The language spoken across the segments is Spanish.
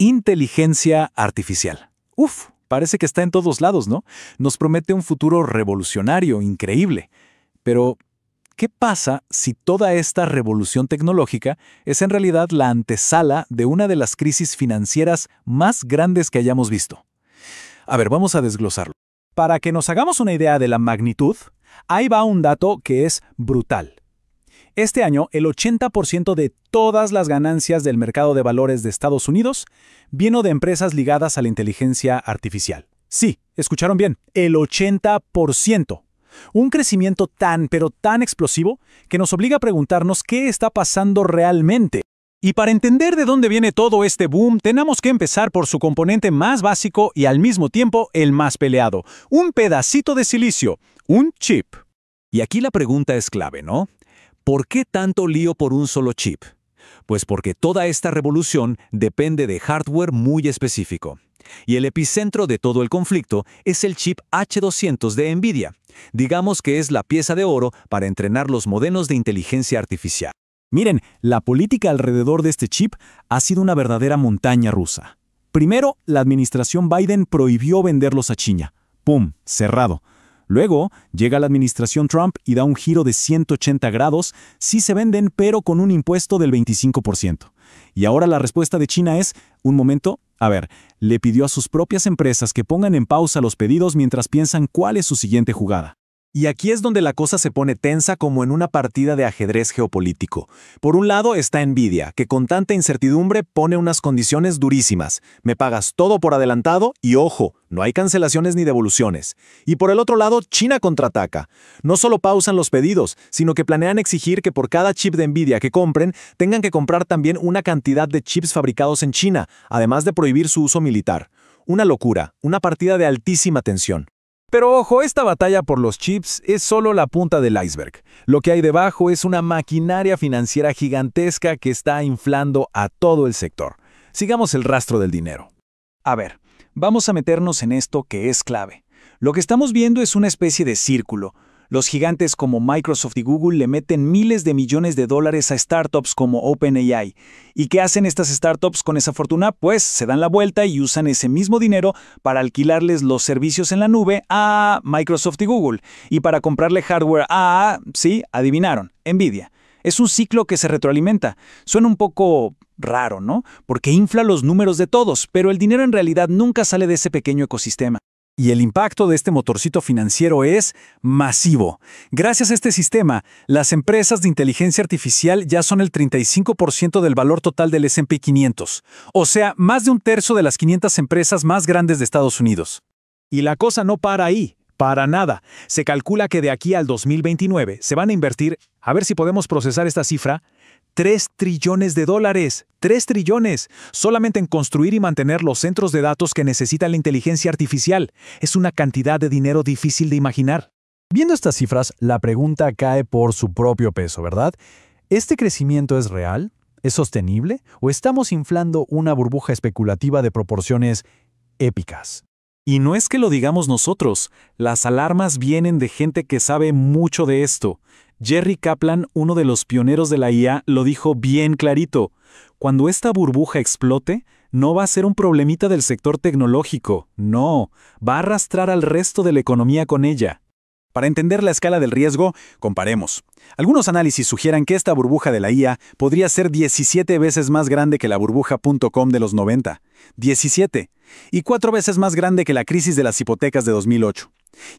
Inteligencia artificial. Uf, parece que está en todos lados, ¿no? Nos promete un futuro revolucionario, increíble. Pero, ¿qué pasa si toda esta revolución tecnológica es en realidad la antesala de una de las crisis financieras más grandes que hayamos visto? A ver, vamos a desglosarlo. Para que nos hagamos una idea de la magnitud, ahí va un dato que es brutal. Este año, el 80% de todas las ganancias del mercado de valores de Estados Unidos vino de empresas ligadas a la inteligencia artificial. Sí, escucharon bien, el 80%. Un crecimiento pero tan explosivo que nos obliga a preguntarnos qué está pasando realmente. Y para entender de dónde viene todo este boom, tenemos que empezar por su componente más básico y al mismo tiempo el más peleado. Un pedacito de silicio, un chip. Y aquí la pregunta es clave, ¿no? ¿Por qué tanto lío por un solo chip? Pues porque toda esta revolución depende de hardware muy específico. Y el epicentro de todo el conflicto es el chip H200 de NVIDIA. Digamos que es la pieza de oro para entrenar los modelos de inteligencia artificial. Miren, la política alrededor de este chip ha sido una verdadera montaña rusa. Primero, la administración Biden prohibió venderlos a China. ¡Pum! Cerrado. Luego, llega la administración Trump y da un giro de 180 grados, sí se venden, pero con un impuesto del 25%. Y ahora la respuesta de China es, un momento, le pidió a sus propias empresas que pongan en pausa los pedidos mientras piensan cuál es su siguiente jugada. Y aquí es donde la cosa se pone tensa como en una partida de ajedrez geopolítico. Por un lado está NVIDIA, que con tanta incertidumbre pone unas condiciones durísimas. Me pagas todo por adelantado y ojo, no hay cancelaciones ni devoluciones. Y por el otro lado, China contraataca. No solo pausan los pedidos, sino que planean exigir que por cada chip de NVIDIA que compren, tengan que comprar también una cantidad de chips fabricados en China, además de prohibir su uso militar. Una locura, una partida de altísima tensión. Pero ojo, esta batalla por los chips es solo la punta del iceberg. Lo que hay debajo es una maquinaria financiera gigantesca que está inflando a todo el sector. Sigamos el rastro del dinero. A ver, vamos a meternos en esto que es clave. Lo que estamos viendo es una especie de círculo. Los gigantes como Microsoft y Google le meten miles de millones de dólares a startups como OpenAI. ¿Y qué hacen estas startups con esa fortuna? Pues se dan la vuelta y usan ese mismo dinero para alquilarles los servicios en la nube a Microsoft y Google. Y para comprarle hardware sí, adivinaron, NVIDIA. Es un ciclo que se retroalimenta. Suena un poco raro, ¿no? Porque infla los números de todos, pero el dinero en realidad nunca sale de ese pequeño ecosistema. Y el impacto de este motorcito financiero es masivo. Gracias a este sistema, las empresas de inteligencia artificial ya son el 35% del valor total del S&P 500. O sea, más de un tercio de las 500 empresas más grandes de Estados Unidos. Y la cosa no para ahí. Para nada. Se calcula que de aquí al 2029 se van a invertir, a ver si podemos procesar esta cifra, $3 trillones. ¡3 trillones! Solamente en construir y mantener los centros de datos que necesita la inteligencia artificial. Es una cantidad de dinero difícil de imaginar. Viendo estas cifras, la pregunta cae por su propio peso, ¿verdad? ¿Este crecimiento es real? ¿Es sostenible? ¿O estamos inflando una burbuja especulativa de proporciones épicas? Y no es que lo digamos nosotros, las alarmas vienen de gente que sabe mucho de esto. Jerry Kaplan, uno de los pioneros de la IA, lo dijo bien clarito. Cuando esta burbuja explote, no va a ser un problemita del sector tecnológico, no, va a arrastrar al resto de la economía con ella. Para entender la escala del riesgo, comparemos. Algunos análisis sugieren que esta burbuja de la IA podría ser 17 veces más grande que la burbuja.com de los 90. 17. Y 4 veces más grande que la crisis de las hipotecas de 2008.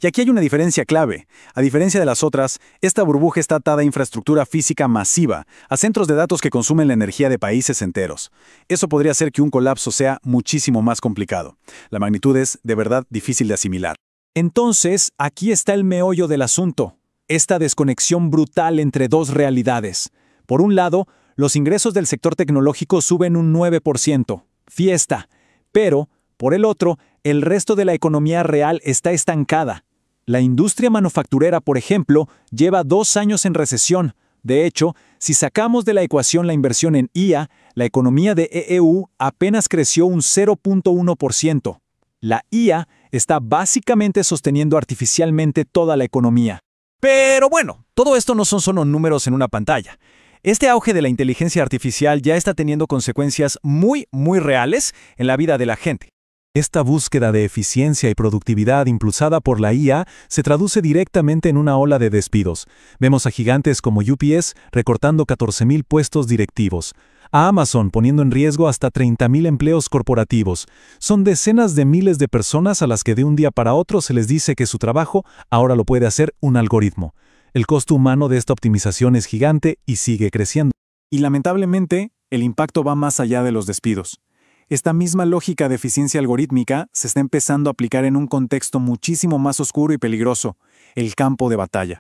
Y aquí hay una diferencia clave. A diferencia de las otras, esta burbuja está atada a infraestructura física masiva, a centros de datos que consumen la energía de países enteros. Eso podría hacer que un colapso sea muchísimo más complicado. La magnitud es, de verdad, difícil de asimilar. Entonces, aquí está el meollo del asunto. Esta desconexión brutal entre dos realidades. Por un lado, los ingresos del sector tecnológico suben un 9%. Fiesta. Pero, por el otro, el resto de la economía real está estancada. La industria manufacturera, por ejemplo, lleva 2 años en recesión. De hecho, si sacamos de la ecuación la inversión en IA, la economía de EU apenas creció un 0.1%. La IA está básicamente sosteniendo artificialmente toda la economía. Pero bueno, todo esto no son solo números en una pantalla. Este auge de la inteligencia artificial ya está teniendo consecuencias muy reales en la vida de la gente. Esta búsqueda de eficiencia y productividad impulsada por la IA se traduce directamente en una ola de despidos. Vemos a gigantes como UPS recortando 14.000 puestos directivos, a Amazon poniendo en riesgo hasta 30.000 empleos corporativos. Son decenas de miles de personas a las que de un día para otro se les dice que su trabajo ahora lo puede hacer un algoritmo. El costo humano de esta optimización es gigante y sigue creciendo. Y lamentablemente, el impacto va más allá de los despidos. Esta misma lógica de eficiencia algorítmica se está empezando a aplicar en un contexto muchísimo más oscuro y peligroso, el campo de batalla.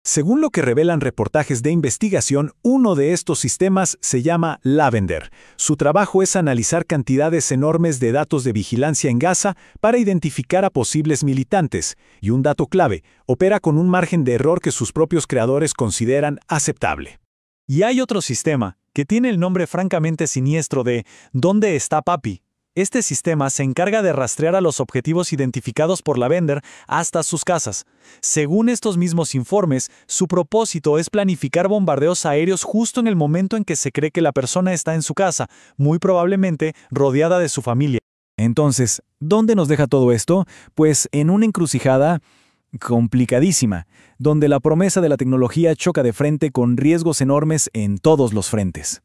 Según lo que revelan reportajes de investigación, uno de estos sistemas se llama Lavender. Su trabajo es analizar cantidades enormes de datos de vigilancia en Gaza para identificar a posibles militantes, y un dato clave, opera con un margen de error que sus propios creadores consideran aceptable. Y hay otro sistema, que tiene el nombre francamente siniestro de ¿Dónde está papi? Este sistema se encarga de rastrear a los objetivos identificados por Lavender hasta sus casas. Según estos mismos informes, su propósito es planificar bombardeos aéreos justo en el momento en que se cree que la persona está en su casa, muy probablemente rodeada de su familia. Entonces, ¿dónde nos deja todo esto? Pues en una encrucijada complicadísima, donde la promesa de la tecnología choca de frente con riesgos enormes en todos los frentes.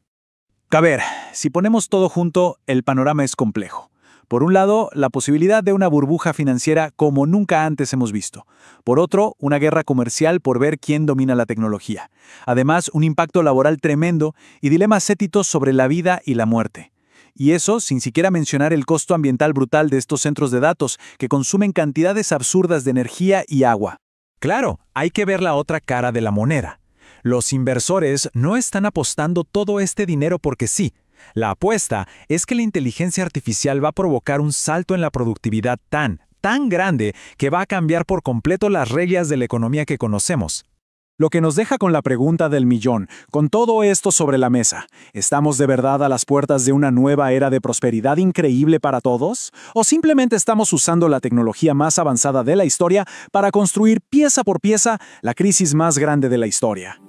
A ver, si ponemos todo junto, el panorama es complejo. Por un lado, la posibilidad de una burbuja financiera como nunca antes hemos visto. Por otro, una guerra comercial por ver quién domina la tecnología. Además, un impacto laboral tremendo y dilemas éticos sobre la vida y la muerte. Y eso sin siquiera mencionar el costo ambiental brutal de estos centros de datos que consumen cantidades absurdas de energía y agua. Claro, hay que ver la otra cara de la moneda. Los inversores no están apostando todo este dinero porque sí. La apuesta es que la inteligencia artificial va a provocar un salto en la productividad tan grande que va a cambiar por completo las reglas de la economía que conocemos. Lo que nos deja con la pregunta del millón, con todo esto sobre la mesa, ¿estamos de verdad a las puertas de una nueva era de prosperidad increíble para todos? ¿O simplemente estamos usando la tecnología más avanzada de la historia para construir pieza por pieza la crisis más grande de la historia?